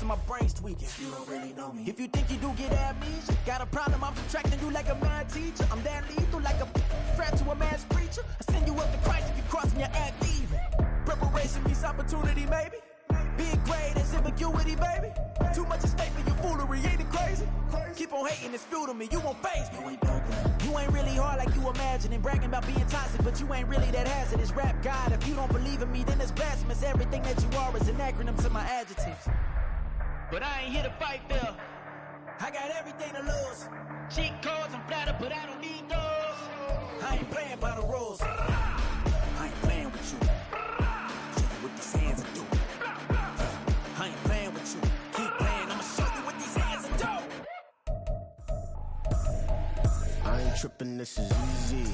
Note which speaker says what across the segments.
Speaker 1: and my brain's tweaking. You don't really know me. If you think you do get amnesia, got a problem, I'm subtracting you like a mad teacher. I'm that lethal like a threat to a man's preacher. I send you up to Christ if you crossing your act even. Preparation meets opportunity, maybe. Big grade, that's ambiguity, baby. Too much at stake for your foolery, ain't it crazy? Keep on hating, it's fuel to me, you won't face me. You ain't really hard like you imagine and bragging about being toxic, but you ain't really that hazardous. Rap God, if you don't believe in me, then it's blasphemous. Everything that you are is an acronym to my adjectives. But I ain't here to fight there. I got everything to lose. Cheat codes, I'm flattered, but I don't need those. I ain't playing by the rules. I ain't playing with you. Show you what these hands are doing. I ain't playing with you. Keep playing, I'ma show you what these hands are doing.
Speaker 2: I ain't tripping, this is easy,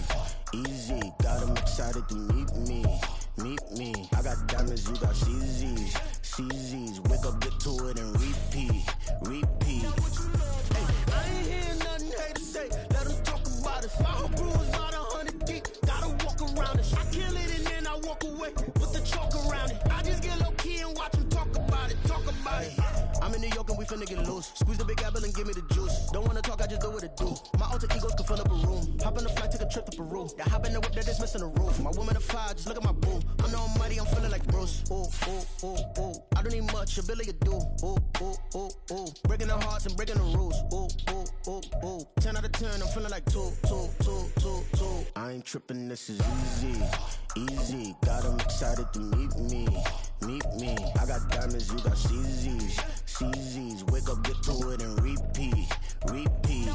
Speaker 2: easy. Got 'em excited to meet me, meet me. I got diamonds, you got CZs, CZs. Wake up, get to it and repeat, repeat. Hey, I ain't hearing nothing haters say. Let 'em talk about us. My whole crew is about 100 deep. Gotta walk around it. I kill it and then I walk away with the chalk around it. I just get low key and watch 'em talk about it, talk about it. I'm in New York and we finna get loose. Squeeze the big apple and give me the juice. Don't wanna talk, I just do what it do. My alter egos can fill up a room. Hop on the flight, take a trip to Peru. Yeah, hop in the whip that is missing the roof. My woman a fire, just look at my boo. I'm the almighty, I'm feeling like Bruce. Ooh, ooh, ooh, ooh. I don't need much, your Billy you do. Ooh, ooh, ooh, ooh. Breaking the hearts and breaking the rules. Ooh, ooh, ooh, ooh. 10 out of 10, I'm feeling like 2, 2, 2, 2, 2. I ain't tripping, this is easy, easy. Got 'em excited to meet me, meet me. I got diamonds, you got CZs, CZs. Wake up, get to it and repeat, repeat.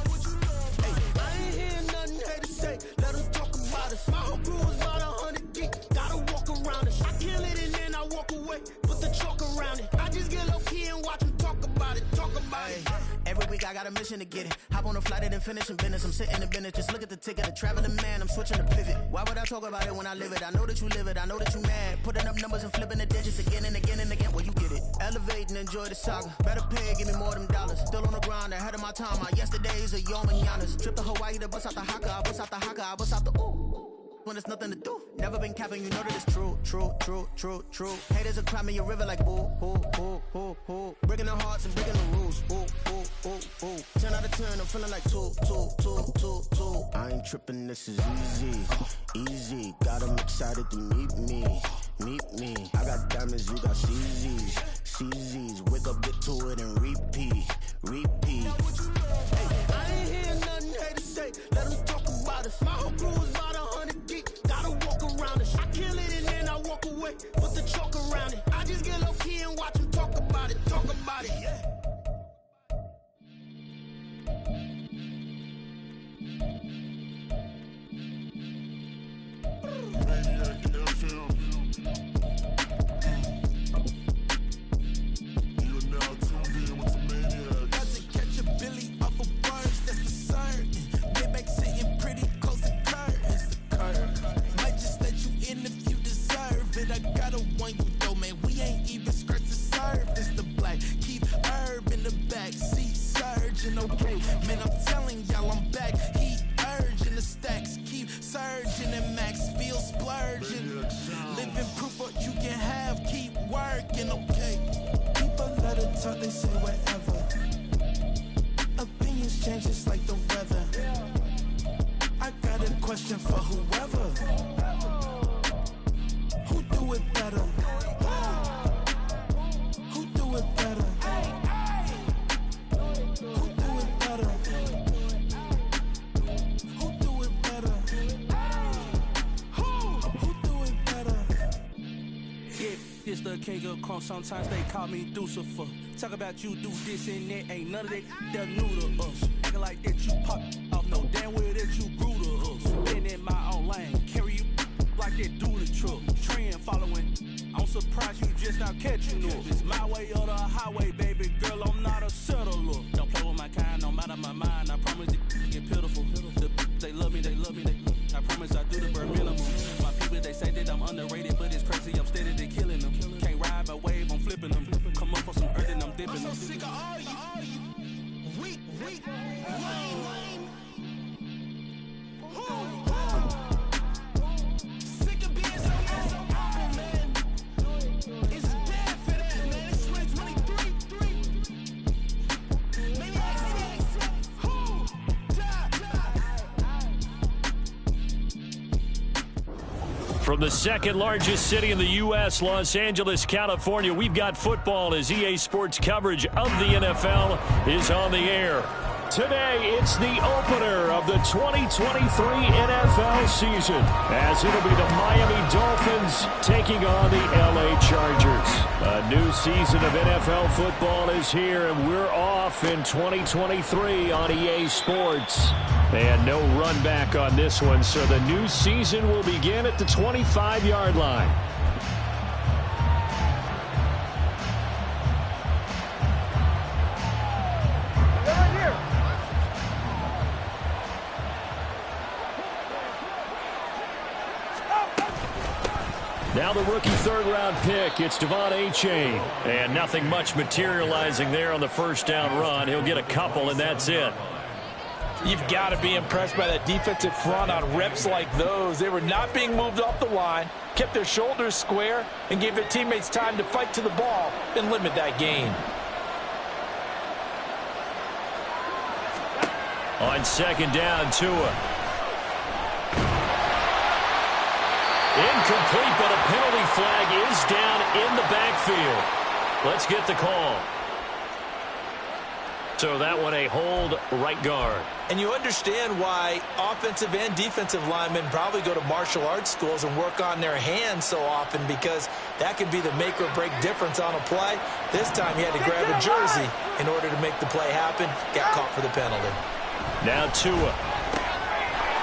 Speaker 2: Hey, I ain't hearing nothing haters say. Let 'em talk about us. My whole crew is about 100 deep. Gotta walk around it. I kill it and then I walk away. Put the chalk around it. I just get low key and watch 'em talk about it, talk about it. Every week I got a mission to get it. Hop on a flight and then finish in business. I'm sitting in business, just look at the ticket. A traveling man, I'm switching to pivot. Why would I talk about it when I live it? I know that you live it, I know that you mad. Putting up numbers and flipping the digits again and again and again. Well, you get it. Elevate and enjoy the saga. Better pay, give me more of them dollars. Still on the grind, ahead of my time. My yesterdays are your mananas. Trip to Hawaii to bust out the haka. I bust out the haka, I bust out the ooh. When there's nothing to do. Never been capping, you know that it's true, true, true, true, true. Haters are climbing your river like boo, boo, boo, boo, boo. Breaking the hearts and breaking the rules. Ooh, ooh, ooh, ooh. 10 out of 10, I'm feeling like 2, 2, 2, 2, 2. I ain't tripping, this is easy, easy. Got 'em excited to meet me, meet me. I got diamonds, you got CZs, CZs. Wake up, get to it and repeat, repeat. Hey, I ain't hearing nothing haters say. Let 'em talk about us. My whole crew is about 100 deep. Gotta walk around it. I kill it and then I walk away. Put the chalk around it. I just get low key and watch 'em talk about it, talk about it. Yeah.
Speaker 3: I got a one you throw, man. We ain't even scratched the surface. The black keep herb in the back seat, surging. Okay, man, I'm telling y'all I'm back. Heat urging the stacks keep surging and max feel splurging. Living proof what you can have, keep working. Okay, people let it talk, they say whatever. Opinions change just like the weather. I got a question for whoever. Who do it better? Who do it better? Who do it better? Who do it better? Who do it better?
Speaker 4: Yeah, this the king of crunk. Sometimes they call me Lucifer. Talk about you do this and that. Ain't none of that that new to us. Acting like that you pop off. No damn well that you grew to us. Been in my own lane. Carry you like that do the truck. Trend following. I'm surprised you just not catching up. It's my way or the highway, baby girl. I'm not a settler. Don't play with my kind, no matter my mind. I promise it get pitiful. They love me, they love me, they love me. I promise I do the bare minimum. My people, they say that I'm underrated, but it's crazy. I'm steady, they killing them. Can't ride my wave, I'm flipping them. Come up for some earth and I'm dipping them.
Speaker 3: I'm so sick of all you weak, lame. Sick of being so open, man. It's bad for that, man. It's 2023.
Speaker 5: From the second largest city in the U.S., Los Angeles, California, we've got football as EA Sports coverage of the NFL is on the air. Today, it's the opener of the 2023 NFL season, as it'll be the Miami Dolphins taking on the LA Chargers. A new season of NFL football is here, and we're off in 2023 on EA Sports. And no run back on this one, so the new season will begin at the 25-yard line. Now the rookie third-round pick, it's Devon Achane. And nothing much materializing there on the first down run. He'll get a couple, and that's it.
Speaker 6: You've got to be impressed by that defensive front on reps like those. They were not being moved off the line, kept their shoulders square, and gave their teammates time to fight to the ball and limit that gain.
Speaker 5: On second down, Tua. Incomplete, but a penalty flag is down in the backfield. Let's get the call. So that one a hold right guard.
Speaker 6: And you understand why offensive and defensive linemen probably go to martial arts schools and work on their hands so often, because that can be the make or break difference on a play. This time he had to grab a jersey in order to make the play happen. Got caught for the penalty.
Speaker 5: Now Tua.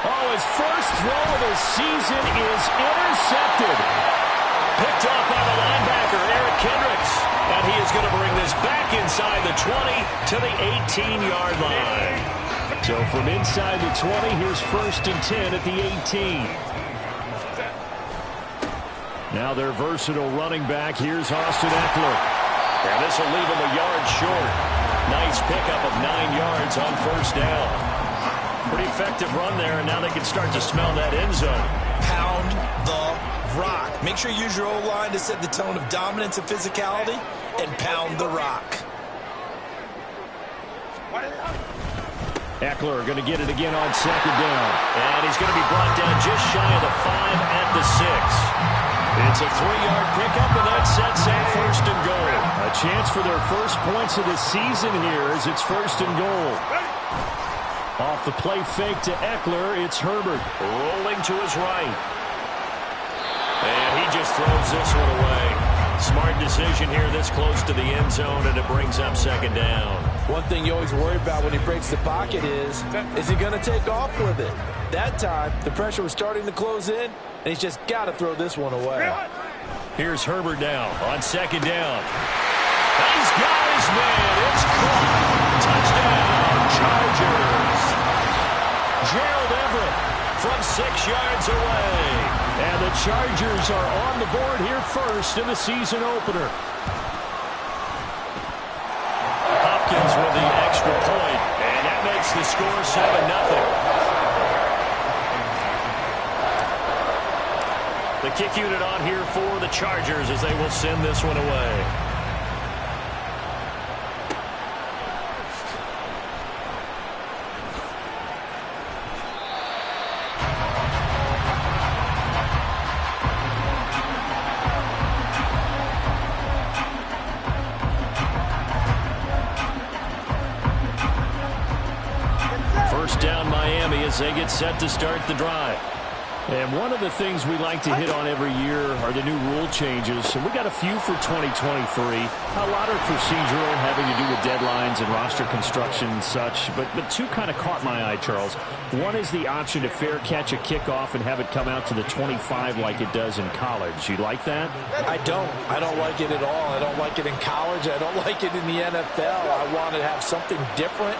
Speaker 5: Oh, his first throw of the season is intercepted. Picked off by the linebacker, Eric Kendricks. And he is going to bring this back inside the 20 to the 18-yard line. So from inside the 20, here's 1st and 10 at the 18. Now their versatile running back, here's Austin Eckler. And this will leave him a yard short. Nice pickup of 9 yards on first down. Pretty effective run there, and now they can start to smell that end zone.
Speaker 6: Pound the rock. Make sure you use your O-line to set the tone of dominance and physicality, and pound the rock.
Speaker 5: Eckler going to get it again on second down. And he's going to be brought down just shy of the 5 at the 6. It's a 3-yard pickup, and that sets up 1st and goal. A chance for their first points of the season here as it's 1st and goal. Off the play fake to Eckler, it's Herbert rolling to his right. And he just throws this one away. Smart decision here this close to the end zone, and it brings up second down.
Speaker 6: One thing you always worry about when he breaks the pocket is he going to take off with it? That time, the pressure was starting to close in, and he's just got to throw this one away.
Speaker 5: Here's Herbert now on second down. He's got his man. It's caught. Touchdown, Chargers. Gerald Everett from 6 yards away. And the Chargers are on the board here first in the season opener. Hopkins with the extra point, and that makes the score 7-0. The kick unit on here for the Chargers as they will send this one away. They get set to start the drive. And one of the things we like to hit on every year are the new rule changes. And we got a few for 2023. A lot are procedural, having to do with deadlines and roster construction and such. But two kind of caught my eye, Charles. One is the option to fair catch a kickoff and have it come out to the 25 like it does in college. You like that?
Speaker 6: I don't like it at all. I don't like it in college. I don't like it in the NFL. I want to have something different.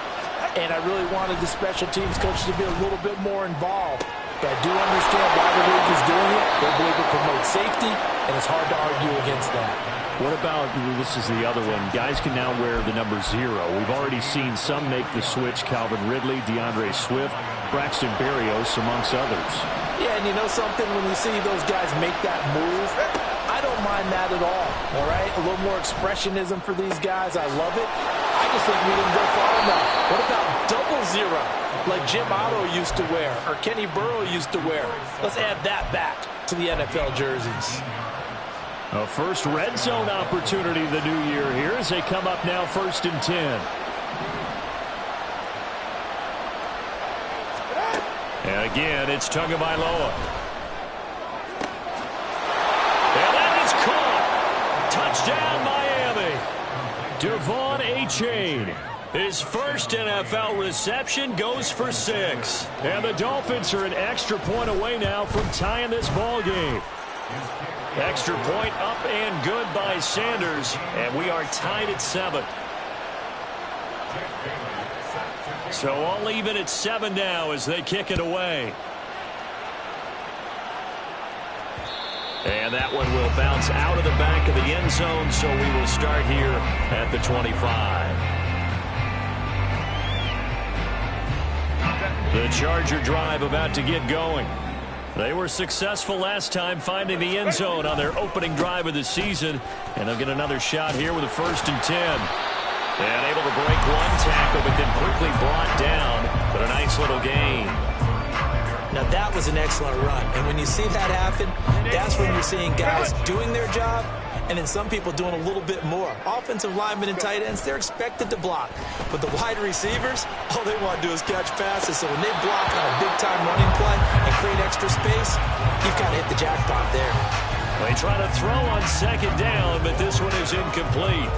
Speaker 6: And I really wanted the special teams coaches to be a little bit more involved. But I do understand why the league is doing it. They believe it promotes safety, and it's hard to argue against that.
Speaker 5: What about, this is the other one, guys can now wear the number 0. We've already seen some make the switch, Calvin Ridley, DeAndre Swift, Braxton Berrios, amongst others.
Speaker 6: Yeah, and you know something? When you see those guys make that move, I don't mind that at all right? A little more expressionism for these guys. I love it. I just think we didn't go far enough. What about double zero, like Jim Otto used to wear or Kenny Burrow used to wear? Let's add that back to the NFL jerseys.
Speaker 5: A first red zone opportunity the new year here as they come up now 1st and 10. And again, it's Tagovailoa. And that is caught. Touchdown, Miami. Devon Achane. His first NFL reception goes for 6. And the Dolphins are an extra point away now from tying this ball game. Extra point up and good by Sanders. And we are tied at 7. So all even at 7 now as they kick it away. And that one will bounce out of the back of the end zone, so we will start here at the 25. The Charger drive about to get going. They were successful last time finding the end zone on their opening drive of the season, and they'll get another shot here with a 1st and 10. And able to break one tackle, but then quickly brought down. But a nice little gain.
Speaker 6: Now that was an excellent run. And when you see that happen, that's when you're seeing guys doing their job and then some people doing a little bit more. Offensive linemen and tight ends, they're expected to block. But the wide receivers, all they want to do is catch passes. So when they block on a big-time running play and create extra space, you've got to hit the jackpot there.
Speaker 5: They try to throw on 2nd down, but this one is incomplete.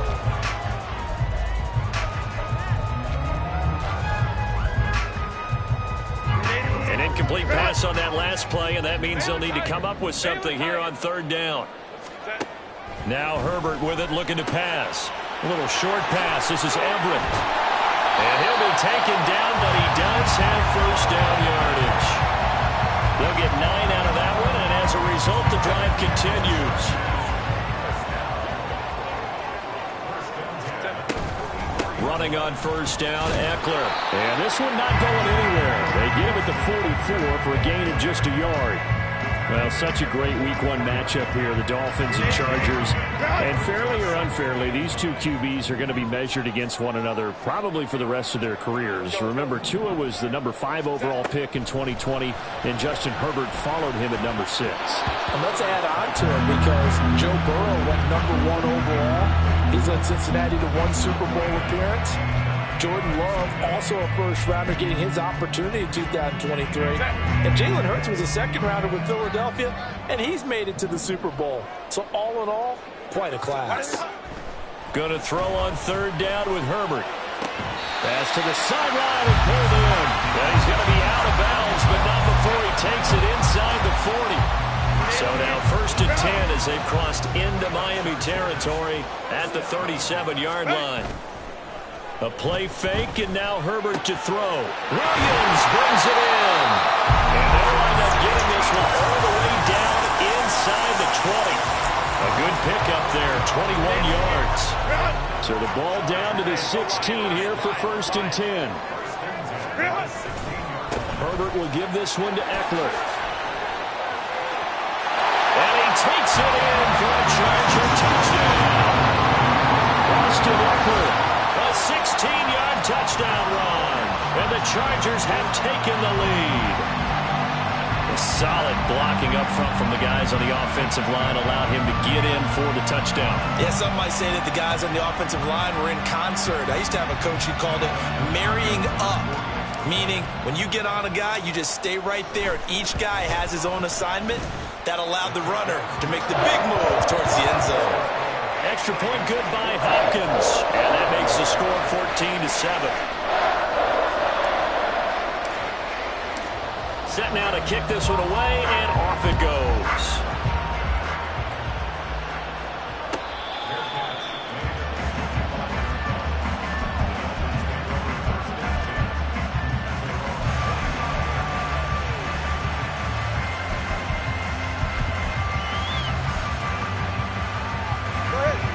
Speaker 5: Incomplete pass on that last play, and that means they'll need to come up with something here on 3rd down. Now Herbert with it, looking to pass. A little short pass. This is Everett. And he'll be taken down, but he does have 1st down yardage. They'll get 9 out of that one, and as a result, the drive continues. Running on 1st down, Eckler. And this one not going anywhere. They get him at the 44 for a gain of just a yard. Well, such a great Week 1 matchup here, the Dolphins and Chargers. And fairly or unfairly, these two QBs are going to be measured against one another probably for the rest of their careers. Remember, Tua was the number 5 overall pick in 2020, and Justin Herbert followed him at number 6.
Speaker 6: And let's add on to it because Joe Burrow went number 1 overall. He's led Cincinnati to 1 Super Bowl appearance. Jordan Love, also a first-rounder, getting his opportunity in 2023. And Jalen Hurts was a second-rounder with Philadelphia, and he's made it to the Super Bowl. So all in all, quite a class.
Speaker 5: Going to throw on 3rd down with Herbert. Pass to the sideline and pulled in. And he's going to be out of bounds, but not before he takes it inside the 40. So now 1st and 10 as they've crossed into Miami territory at the 37-yard line. A play fake, and now Herbert to throw. Williams brings it in. And they'll wind up getting this one all the way down inside the 20. A good pickup there, 21 yards. So the ball down to the 16 here for 1st and 10. Herbert will give this one to Eckler. And he takes it in for a Charger touchdown. Austin Eckler. A 16-yard touchdown run. And the Chargers have taken the lead. A solid blocking up front from the guys on the offensive line allowed him to get in for the touchdown.
Speaker 6: Yeah, some might say that the guys on the offensive line were in concert. I used to have a coach who called it marrying up, meaning when you get on a guy, you just stay right there. Each guy has his own assignment. That allowed the runner to make the big move towards the end zone.
Speaker 5: Extra point good by Hopkins. And that makes the score 14-7. Set now to kick this one away, and off it goes.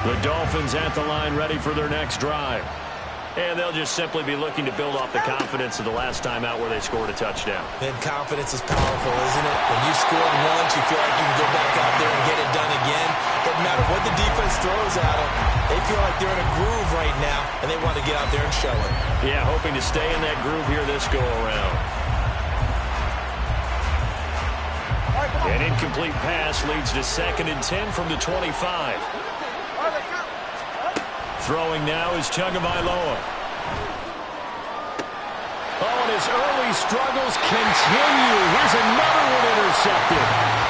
Speaker 5: The Dolphins at the line, ready for their next drive. And they'll just simply be looking to build off the confidence of the last time out where they scored a touchdown.
Speaker 6: And confidence is powerful, isn't it? When you scored once, you feel like you can go back out there and get it done again. But doesn't matter what the defense throws at them. They feel like they're in a groove right now, and they want to get out there and show it.
Speaker 5: Yeah, hoping to stay in that groove here this go-around. An incomplete pass leads to 2nd and 10 from the 25. Throwing now is Tagovailoa. Oh, and his early struggles continue. Here's another one intercepted.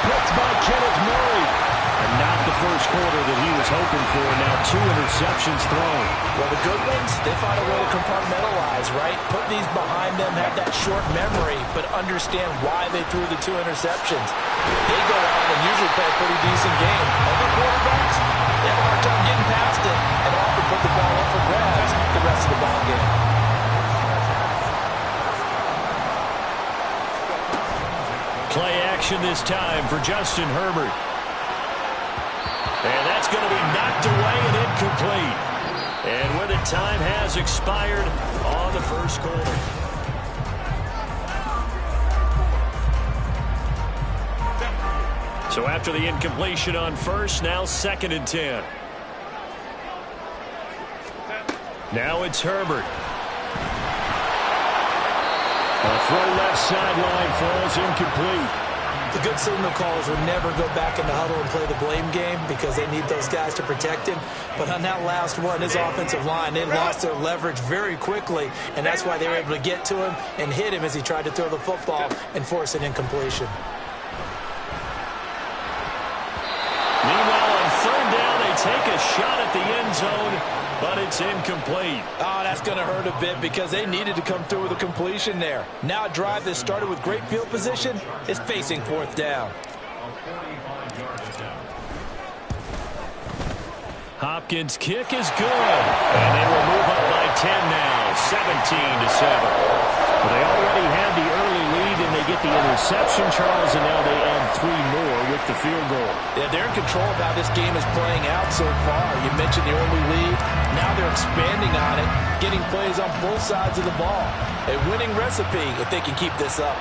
Speaker 5: Picked by Kenneth Murray. And not the first quarter that he was hoping for. Now 2 interceptions thrown.
Speaker 6: Well, the good ones, they find a way to compartmentalize, right? Put these behind them, have that short memory, but understand why they threw the 2 interceptions. They go out and usually play a pretty decent game. Other quarterbacks, they have a hard time getting past it and often put the ball up for grabs the rest of the ball game.
Speaker 5: Play action this time for Justin Herbert. And that's going to be knocked away and incomplete. And with it, time has expired on the first quarter. So after the incompletion on first, now 2nd and 10. Now it's Herbert. A throw left sideline falls incomplete.
Speaker 6: The good signal callers would never go back in the huddle and play the blame game because they need those guys to protect him. But on that last one, his offensive line, they lost their leverage very quickly, and that's why they were able to get to him and hit him as he tried to throw the football and force an incompletion.
Speaker 5: Meanwhile, on 3rd down, they take a shot at the end zone, but it's incomplete.
Speaker 6: Oh, that's going to hurt a bit because they needed to come through with a completion there. Now a drive that started with great field position is facing 4th down.
Speaker 5: Hopkins' kick is good. And they will move up by 10 now, 17-7. Well, they already had the early lead, and they get the interception, Charles, and now they add 3 more with the field goal.
Speaker 6: Yeah, they're in control of how this game is playing out so far. You mentioned the early lead. Now they're expanding on it, getting plays on both sides of the ball. A winning recipe if they can keep this up.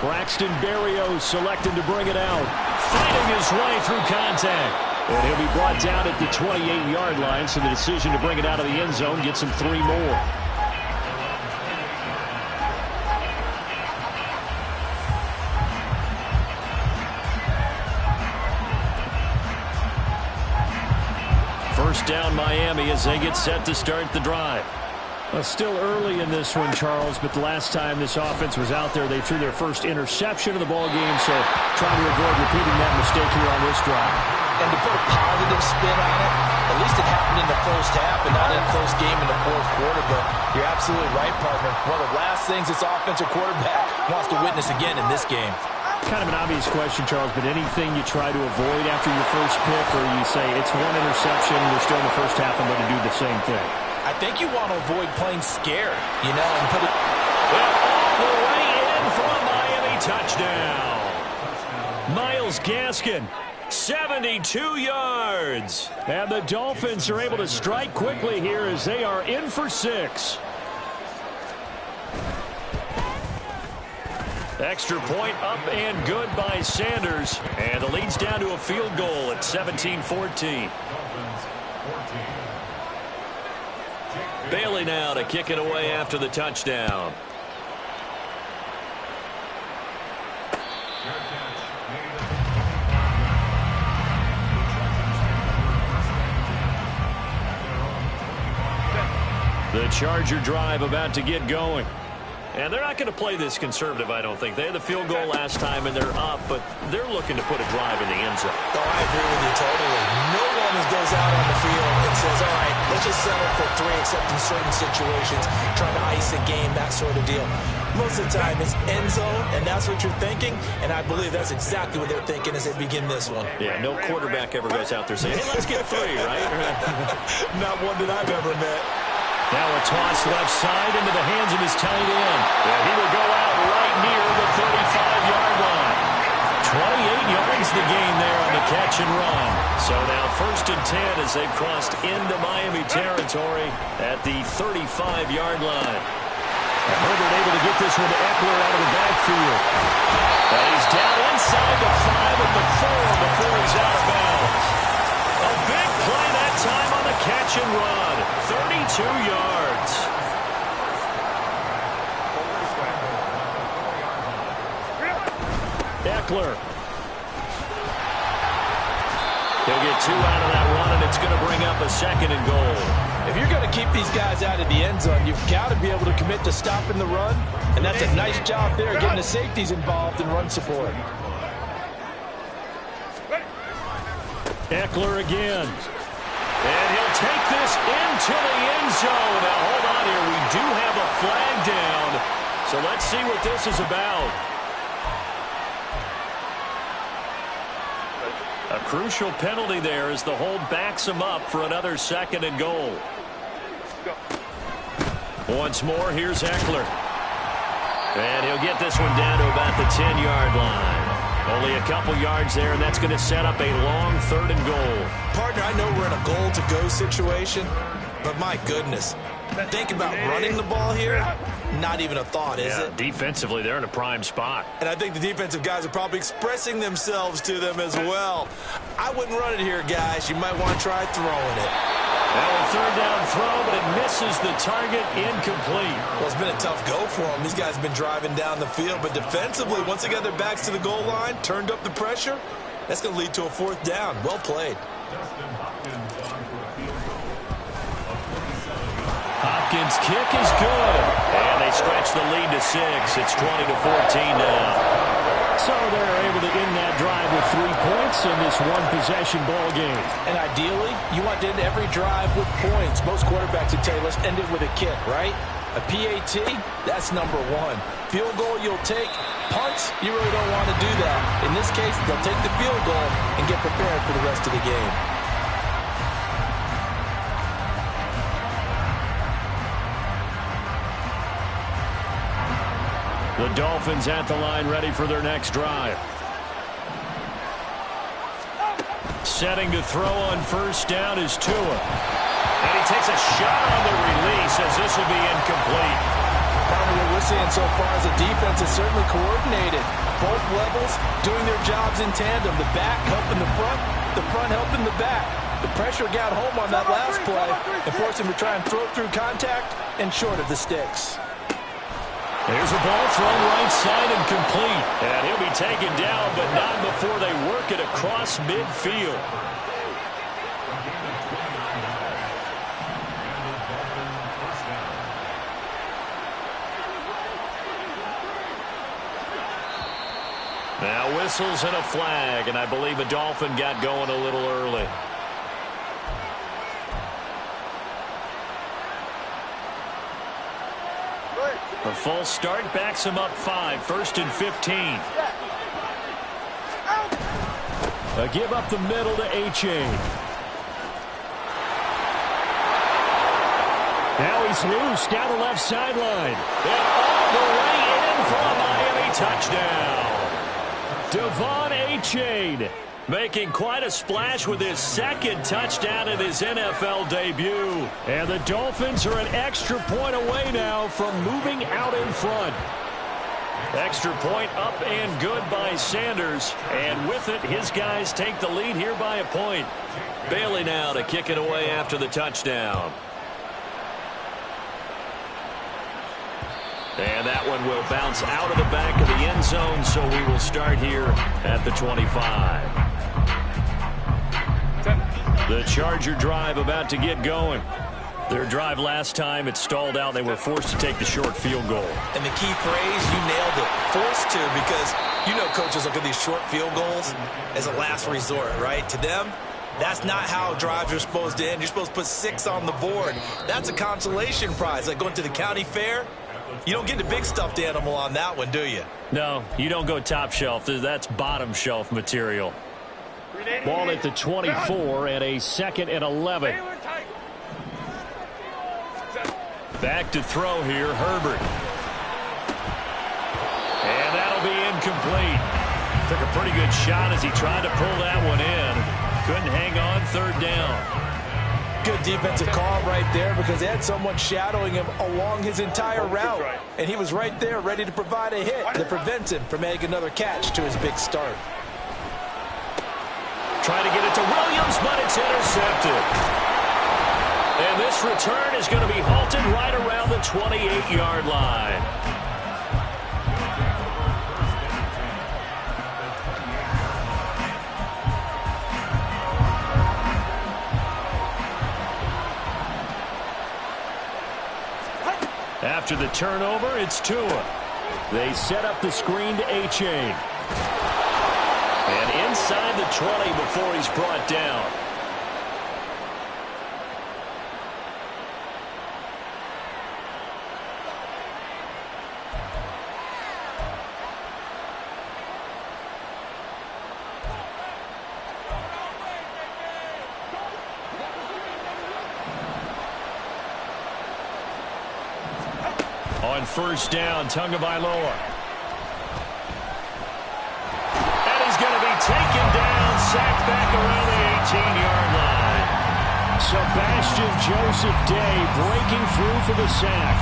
Speaker 5: Braxton Berrios selected to bring it out, fighting his way through contact. And he'll be brought down at the 28-yard line, so the decision to bring it out of the end zone gets him 3 more. First down Miami as they get set to start the drive. Well, still early in this one, Charles, but the last time this offense was out there, they threw their first interception of the ball game, so trying to avoid repeating that mistake here on this drive.
Speaker 6: And to put a positive spin on it, at least it happened in the first half and not in a close game in the 4th quarter, but you're absolutely right, partner. One of the last things this offensive quarterback wants to witness again in this game.
Speaker 5: Kind of an obvious question, Charles, but anything you try to avoid after your first pick, or you say it's 1 interception, we're still in the first half, I'm going to do the same thing?
Speaker 6: I think you want to avoid playing scared, you know, and put it
Speaker 5: all the way in for a Miami touchdown. Myles Gaskin, 72 yards. And the Dolphins are able to strike quickly here as they are in for 6. Extra point up and good by Sanders. And the lead's down to a field goal at 17-14. Bailey now to kick it away after the touchdown. The Charger drive about to get going. And they're not going to play this conservative, I don't think. They had the field goal last time, and they're up, but they're looking to put a drive in the end zone.
Speaker 6: Oh, I agree with you totally. No one goes out on the field and says, all right, let's just settle for 3, except in certain situations, trying to ice a game, that sort of deal. Most of the time, it's end zone, and that's what you're thinking, and I believe that's exactly what they're thinking as they begin this one.
Speaker 5: Yeah, no quarterback ever goes out there saying, hey, let's get 3, right?
Speaker 6: Not one that I've ever met.
Speaker 5: Now a toss left side into the hands of his tight end. And he will go out right near the 35-yard line. 28 yards the gain there on the catch and run. So now 1st and 10 as they've crossed into Miami territory at the 35-yard line. And Herbert able to get this one to Eckler out of the backfield. And he's down inside the 5 at the 4 before he's out of bounds. A big play that time on the catch and run. 32 yards. Eckler. He'll get 2 out of that run, and it's going to bring up a 2nd and goal.
Speaker 6: If you're going to keep these guys out of the end zone, you've got to be able to commit to stopping the run, and that's a nice job there, getting the safeties involved in run support.
Speaker 5: Eckler again. And he'll take this into the end zone. Now, hold on here. We do have a flag down, so let's see what this is about. A crucial penalty there as the hold backs him up for another 2nd and goal. Once more, here's Eckler. And he'll get this one down to about the 10-yard line. Only a couple yards there, and that's going to set up a long 3rd and goal.
Speaker 6: Partner, I know we're in a goal-to-go situation, but my goodness, think about running the ball here. Not even a thought, is it?
Speaker 5: Defensively, they're in a prime spot.
Speaker 6: And I think the defensive guys are probably expressing themselves to them as well. I wouldn't run it here, guys. You might want to try throwing it.
Speaker 5: Now a 3rd down throw, but it misses the target, incomplete.
Speaker 6: Well, it's been a tough go for them. These guys have been driving down the field, but defensively, once they got their backs to the goal line, turned up the pressure, that's going to lead to a 4th down. Well played.
Speaker 5: Hopkins' kick is good. And they stretch the lead to 6. It's 20-14 now. So they're able to end that drive with 3 points in this one-possession ball game.
Speaker 6: And ideally, you want to end every drive with points. Most quarterbacks would tell you, let's end it with a kick, right? A PAT, that's number 1. Field goal you'll take. Punts, you really don't want to do that. In this case, they'll take the field goal and get prepared for the rest of the game.
Speaker 5: The Dolphins at the line, ready for their next drive. Setting to throw on 1st down is Tua. And he takes a shot on the release as this will be incomplete.
Speaker 6: Partner, what we're seeing so far is the defense is certainly coordinated. Both levels doing their jobs in tandem. The back helping the front helping the back. The pressure got home on that last play and forced him to try and throw through contact and short of the sticks.
Speaker 5: There's a ball thrown right side and complete. And he'll be taken down, but not before they work it across midfield. Now whistles and a flag, and I believe a Dolphin got going a little early. A false start backs him up 5, 1st and 15. A give up the middle to H.A. Now he's loose down the left sideline. And all the way in for a Miami touchdown. Devon Achane making quite a splash with his 2nd touchdown in his NFL debut. And the Dolphins are an extra point away now from moving out in front. Extra point up and good by Sanders. And with it, his guys take the lead here by a point. Bailey now to kick it away after the touchdown. And that one will bounce out of the back of the end zone, so we will start here at the 25. The Charger drive about to get going. Their drive last time, it stalled out. They were forced to take the short field goal.
Speaker 6: And the key phrase, you nailed it, forced to, because you know coaches look at these short field goals as a last resort, right? To them, that's not how drives are supposed to end. You're supposed to put 6 on the board. That's a consolation prize, like going to the county fair. You don't get the big stuffed animal on that one, do you?
Speaker 5: No, you don't go top shelf. That's bottom shelf material. Ball at the 24 and a 2nd and 11. Back to throw here, Herbert. And that'll be incomplete. Took a pretty good shot as he tried to pull that one in. Couldn't hang on 3rd down.
Speaker 6: Good defensive call right there because they had someone shadowing him along his entire route. And he was right there ready to provide a hit that prevents him from adding another catch to his big start.
Speaker 5: Trying to get it to Williams, but it's intercepted. And this return is going to be halted right around the 28-yard line. After the turnover, it's Tua. They set up the screen to Achane. And inside the 20 before he's brought down. On first down, Tagovailoa. And he's going to be taken down, sacked back around the 18-yard line. Sebastian Joseph Day breaking through for the sack.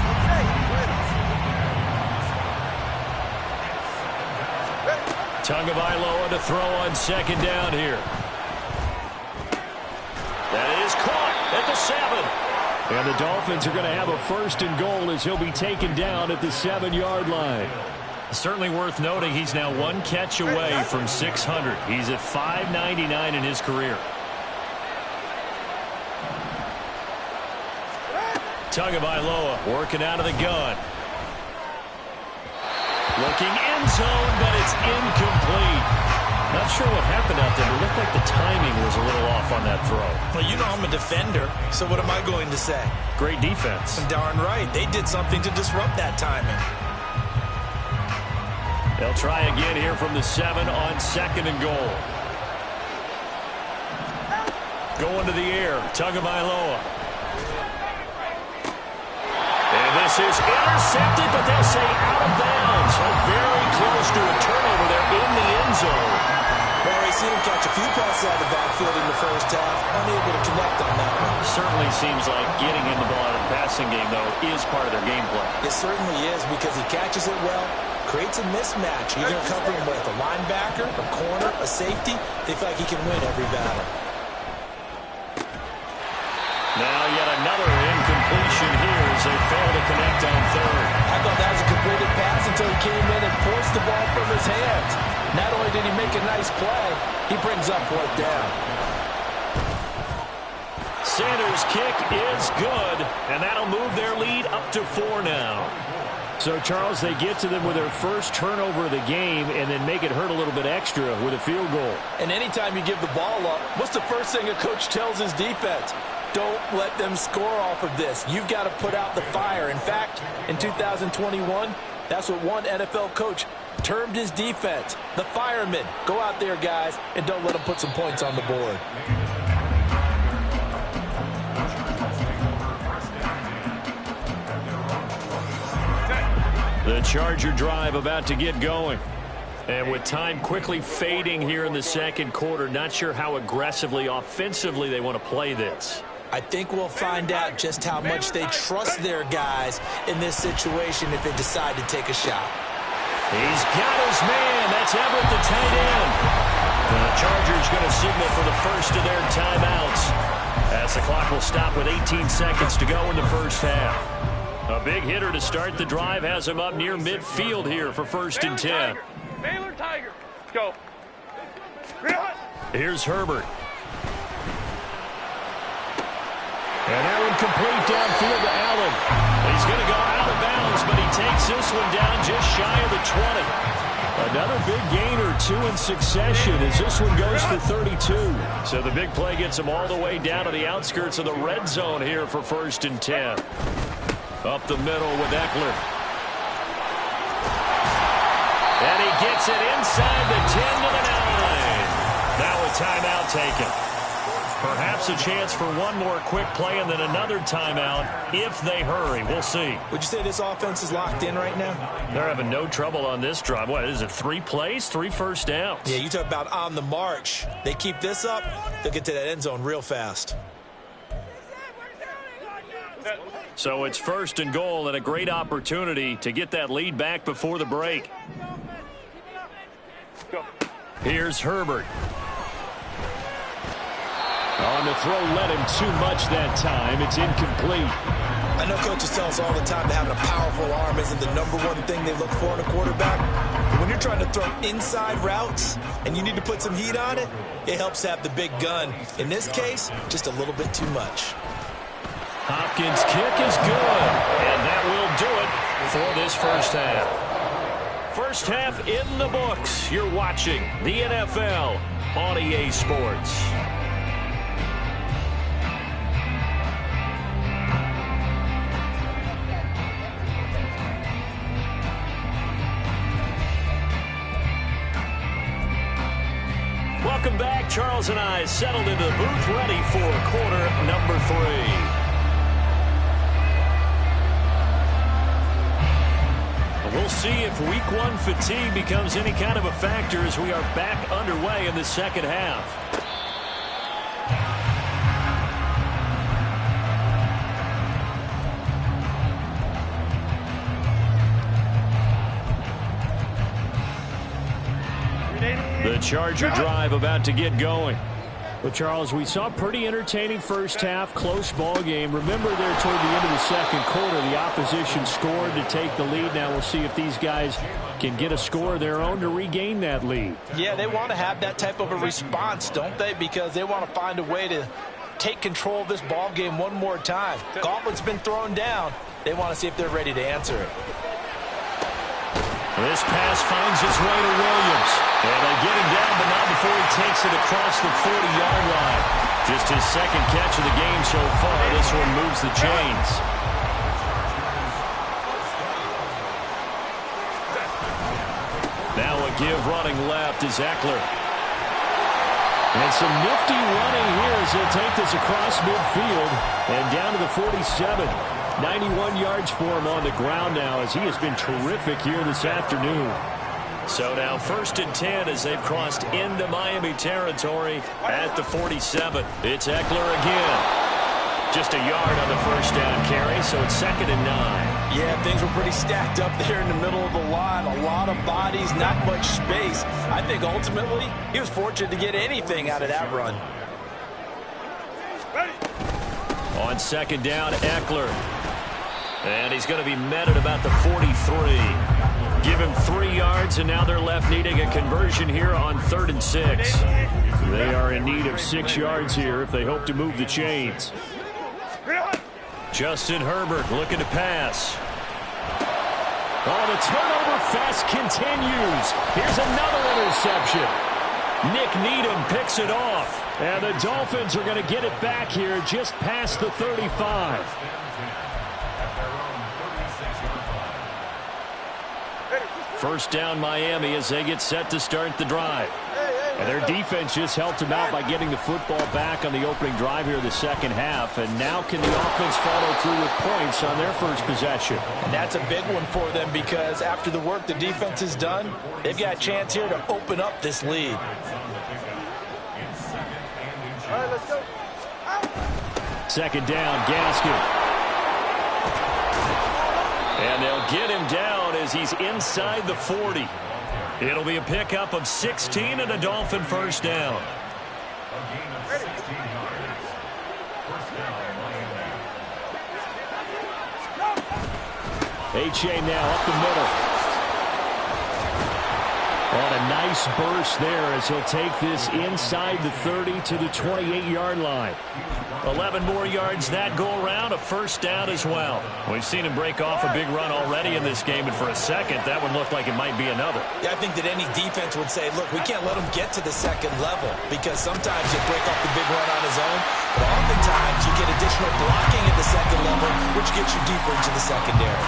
Speaker 5: Tagovailoa to throw on second down here. That is caught at the 7. And the Dolphins are going to have a first and goal as he'll be taken down at the 7-yard line. Certainly worth noting he's now one catch away from 600. He's at 599 in his career. Tagovailoa working out of the gun. Looking end zone, but it's incomplete. Not sure what happened out there. It looked like the timing was a little off on that throw.
Speaker 6: Well, you know I'm a defender, so what am I going to say?
Speaker 5: Great defense.
Speaker 6: Darn right. They did something to disrupt that timing.
Speaker 5: They'll try again here from the 7 on second and goal. Going to the air, Tagovailoa. And this is intercepted, but they'll say out of bounds. So very close to a turnover there in the end zone.
Speaker 6: Well, we've seen him catch a few passes out of the backfield in the first half, unable to connect on that one.
Speaker 5: Certainly seems like getting in the ball out of the passing game, though, is part of their game plan.
Speaker 6: It certainly is because he catches it well, creates a mismatch. You're going to cover him with a linebacker, a corner, a safety. They feel like he can win every battle.
Speaker 5: Now yet another incompletion here as they fail to connect on third.
Speaker 6: I thought that was a completed pass until he came in and forced the ball from his hands. Not only did he make a nice play, he brings up fourth down.
Speaker 5: Sanders' kick is good, and that'll move their lead up to 4 now. So, Charles, they get to them with their first turnover of the game and then make it hurt a little bit extra with a field goal.
Speaker 6: And anytime you give the ball up, what's the first thing a coach tells his defense? Don't let them score off of this. You've got to put out the fire. In fact, in 2021, that's what one NFL coach termed his defense, the firemen. Go out there, guys, and don't let them put some points on the board.
Speaker 5: The Charger drive about to get going. And with time quickly fading here in the second quarter, not sure how aggressively, offensively they want to play this.
Speaker 6: I think we'll find out just how much they trust their guys in this situation if they decide to take a shot.
Speaker 5: He's got his man. That's Everett, the tight end. The Chargers going to signal for the first of their timeouts as the clock will stop with 18 seconds to go in the first half. A big hitter to start the drive has him up near midfield here for first and 10.
Speaker 7: Baylor Tiger. Let's go.
Speaker 5: Here's Herbert. And that one complete downfield to Allen. He's going to go out of bounds, but he takes this one down just shy of the 20. Another big gain or two in succession as this one goes for 32. So the big play gets him all the way down to the outskirts of the red zone here for first and 10. Up the middle with Eckler. And he gets it inside the 10 to the 9. Now a timeout taken. Perhaps a chance for one more quick play and then another timeout if they hurry. We'll see.
Speaker 6: Would you say this offense is locked in right now?
Speaker 5: They're having no trouble on this drive. What is it, 3 plays, 3 first downs?
Speaker 6: Yeah, you talk about on the march. They keep this up, they'll get to that end zone real fast.
Speaker 5: So it's 1st and goal and a great opportunity to get that lead back before the break. Here's Herbert. On the throw, led him too much that time. It's incomplete.
Speaker 6: I know coaches tell us all the time that having a powerful arm isn't the #1 thing they look for in a quarterback. But when you're trying to throw inside routes and you need to put some heat on it, it helps to have the big gun. In this case, just a little bit too much.
Speaker 5: Hopkins' kick is good, and that will do it for this first half. First half in the books. You're watching the NFL on EA Sports. Welcome back. Charles and I settled into the booth, ready for quarter number 3. We'll see if week 1 fatigue becomes any kind of a factor as we are back underway in the second half. The Charger drive about to get going. Well, Charles, we saw a pretty entertaining first half, close ball game. Remember there toward the end of the second quarter, the opposition scored to take the lead. Now we'll see if these guys can get a score of their own to regain that lead.
Speaker 6: Yeah, they want to have that type of a response, don't they? Because they want to find a way to take control of this ball game one more time. Gauntlet's been thrown down. They want to see if they're ready to answer it.
Speaker 5: This pass finds its way to Williams. And they get him down, but not before he takes it across the 40-yard line. Just his second catch of the game so far. This one moves the chains. Now a give running left is Eckler. And some nifty running here as he'll take this across midfield and down to the 47. 91 yards for him on the ground now as he has been terrific here this afternoon. So now 1st and 10 as they've crossed into Miami territory at the 47. It's Eckler again. Just a yard on the first down carry, so it's 2nd and 9.
Speaker 6: Yeah, things were pretty stacked up there in the middle of the line. A lot of bodies, not much space. I think ultimately he was fortunate to get anything out of that run.
Speaker 5: On 2nd down, Eckler. And he's going to be met at about the 43. Give him 3 yards, and now they're left needing a conversion here on 3rd and 6. They are in need of 6 yards here if they hope to move the chains. Justin Herbert looking to pass. Oh, the turnover fest continues. Here's another interception. Nick Needham picks it off. And the Dolphins are going to get it back here just past the 35. First down Miami as they get set to start the drive. And their defense just helped them out by getting the football back on the opening drive here in the second half. And now can the offense follow through with points on their first possession?
Speaker 6: And that's a big one for them because after the work the defense has done, they've got a chance here to open up this lead.
Speaker 7: All right, let's go.
Speaker 5: 2nd down, Gaskin. And they'll get him down as he's inside the 40. It'll be a pickup of 16 and a Dolphin first down. H.A. now up the middle. On a nice burst there as he'll take this inside the 30 to the 28-yard line. 11 more yards that go around, a first down as well. We've seen him break off a big run already in this game, and for a second, that one looked like it might be another.
Speaker 6: Yeah, I think that any defense would say, look, we can't let him get to the second level because sometimes you break off the big run on his own, but oftentimes you get additional blocking at the second level, which gets you deeper into the secondary.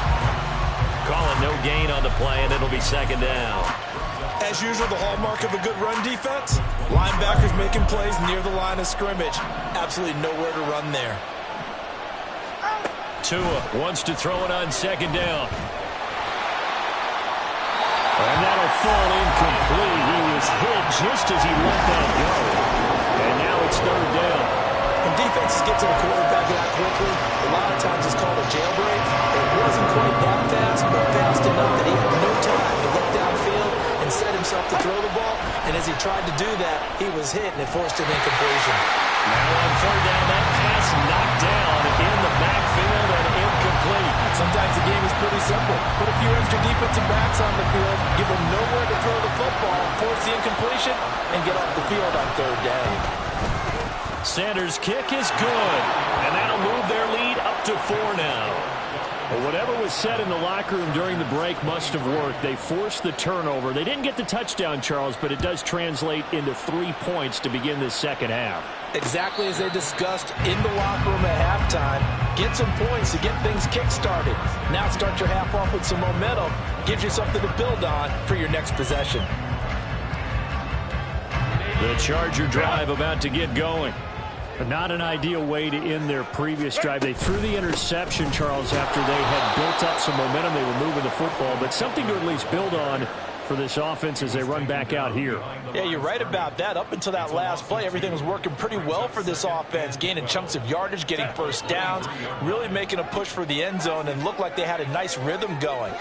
Speaker 5: Calling no gain on the play, and it'll be 2nd down.
Speaker 6: As usual, the hallmark of a good run defense, linebackers making plays near the line of scrimmage. Absolutely nowhere to run there.
Speaker 5: Tua wants to throw it on 2nd down. And that'll fall incomplete. He was hit just as he let that go. And now it's 3rd down.
Speaker 6: And when defenses get to the quarterback that quickly, a lot of times it's called a jailbreak. It wasn't quite that fast, but fast enough that he had no time to look downfield and set himself to throw the ball. And as he tried to do that, he was hit, and it forced an incompletion.
Speaker 5: Now on third down, that pass knocked down in the backfield and incomplete.
Speaker 6: Sometimes the game is pretty simple. Put a few extra defensive backs on the field, give them nowhere to throw the football, force the incompletion, and get off the field on third down.
Speaker 5: Sanders' kick is good, and that'll move their lead up to 4 now. Well, whatever was said in the locker room during the break must have worked. They forced the turnover. They didn't get the touchdown, Charles, but it does translate into 3 points to begin this second half.
Speaker 6: Exactly as they discussed in the locker room at halftime. Get some points to get things kick-started. Now start your half off with some momentum. Gives you something to build on for your next possession.
Speaker 5: The Charger drive about to get going. But not an ideal way to end their previous drive. They threw the interception, Charles, after they had built up some momentum. They were moving the football, but something to at least build on for this offense as they run back out here.
Speaker 6: Yeah, you're right about that. Up until that last play, everything was working pretty well for this offense, gaining chunks of yardage, getting first downs, really making a push for the end zone, and looked like they had a nice rhythm going.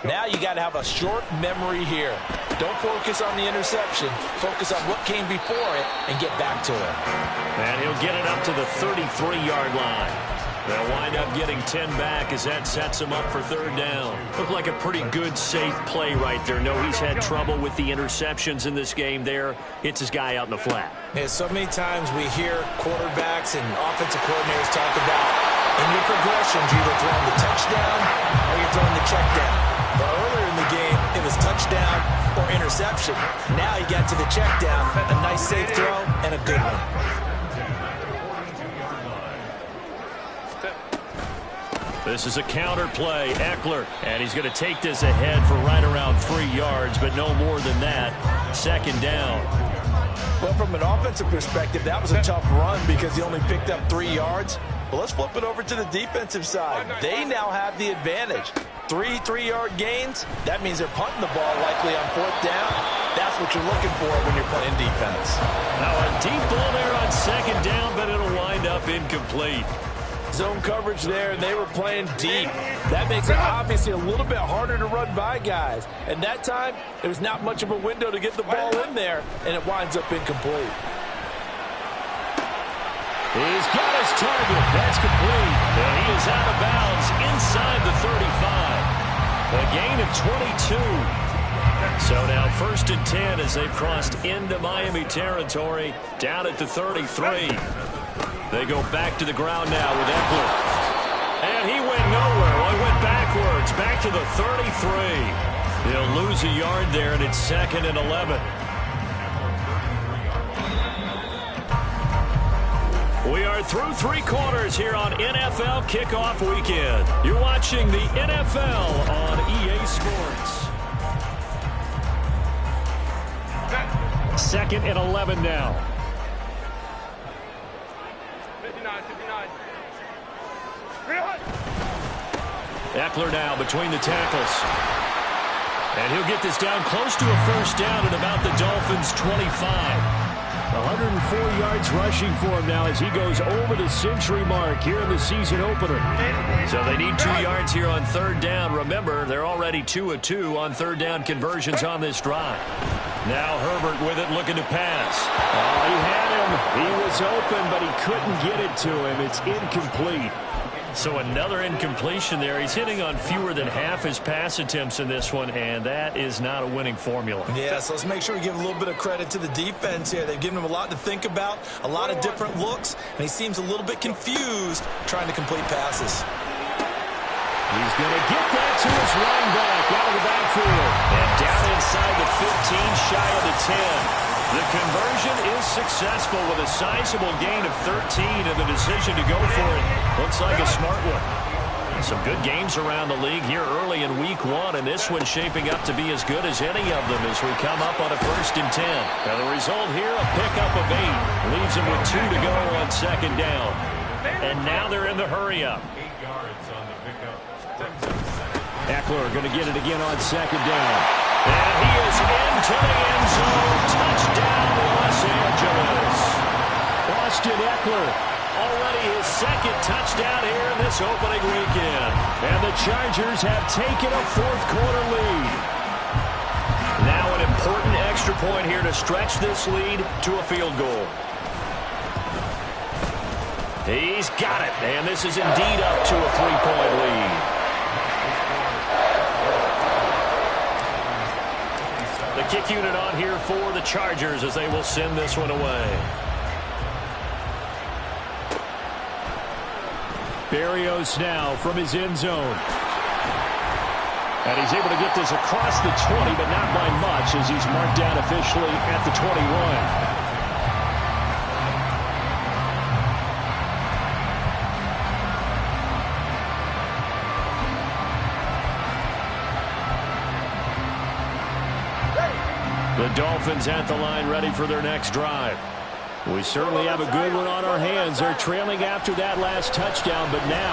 Speaker 6: Now you got to have a short memory here. Don't focus on the interception. Focus on what came before it and get back to it.
Speaker 5: And he'll get it up to the 33-yard line. They'll wind up getting 10 back as that sets him up for third down. Looked like a pretty good, safe play right there. No, he's had trouble with the interceptions in this game there. Hits his guy out in the flat.
Speaker 6: Yeah, so many times we hear quarterbacks and offensive coordinators talk about in your progressions, you're either throwing the touchdown or you're throwing the check down. But earlier in the game, it was touchdown or interception. Now he got to the check down, a nice safe throw, and a good one.
Speaker 5: This is a counter play, Eckler, and he's going to take this ahead for right around 3 yards, but no more than that. Second down.
Speaker 6: Well, from an offensive perspective, that was a tough run because he only picked up 3 yards. Well, let's flip it over to the defensive side. They now have the advantage. 3 3-yard gains, that means they're punting the ball likely on fourth down. That's what you're looking for when you're playing defense.
Speaker 5: Now a deep ball there on second down, but it'll wind up incomplete.
Speaker 6: Zone coverage there, and they were playing deep. That makes it obviously a little bit harder to run by guys. And that time, there's not much of a window to get the ball in there, and it winds up incomplete.
Speaker 5: He's got his target. That's complete. And he is out of bounds inside the 35. A gain of 22. So now 1st and 10 as they've crossed into Miami territory, down at the 33. They go back to the ground now with Eckler. And he went nowhere. Well, he went backwards, back to the 33. He'll lose a yard there, and it's 2nd and 11. We are through 3 quarters here on NFL Kickoff Weekend. You're watching the NFL on EA Sports. 2nd and 11 now.
Speaker 7: 59.
Speaker 5: Eckler now between the tackles. And he'll get this down close to a first down at about the Dolphins' 25. 104 yards rushing for him now as he goes over the century mark here in the season opener. So they need 2 yards here on third down. Remember, they're already 2 of 2 on third down conversions on this drive. Now Herbert with it, looking to pass. Oh, he had him. He was open, but he couldn't get it to him. It's incomplete. So another incompletion there. He's hitting on fewer than half his pass attempts in this one, and that is not a winning formula.
Speaker 6: Yeah, so let's make sure we give a little bit of credit to the defense here. They've given him a lot to think about, a lot of different looks, and he seems a little bit confused trying to complete passes.
Speaker 5: He's going to get that to his running back out of the backfield. And down inside the 15, shy of the 10. The conversion is successful with a sizable gain of 13 and the decision to go for it. Looks like a smart one. Some good games around the league here early in week 1, and this one's shaping up to be as good as any of them as we come up on a 1st and 10. Now the result here, a pickup of 8. Leaves them with 2 to go on second down. And now they're in the hurry-up.
Speaker 7: 8 yards on the pickup.
Speaker 5: Eckler going to get it again on second down. And he is into the end zone. Touchdown, Los Angeles. Austin Eckler Already his second touchdown here in this opening weekend. And the Chargers have taken a fourth-quarter lead. Now an important extra point here to stretch this lead to a field goal. He's got it, and this is indeed up to a 3-point lead. The kick unit on here for the Chargers as they will send this one away. Berrios now from his end zone. And he's able to get this across the 20, but not by much as he's marked down officially at the 21. The Dolphins at the line ready for their next drive. We certainly have a good one on our hands. They're trailing after that last touchdown, but now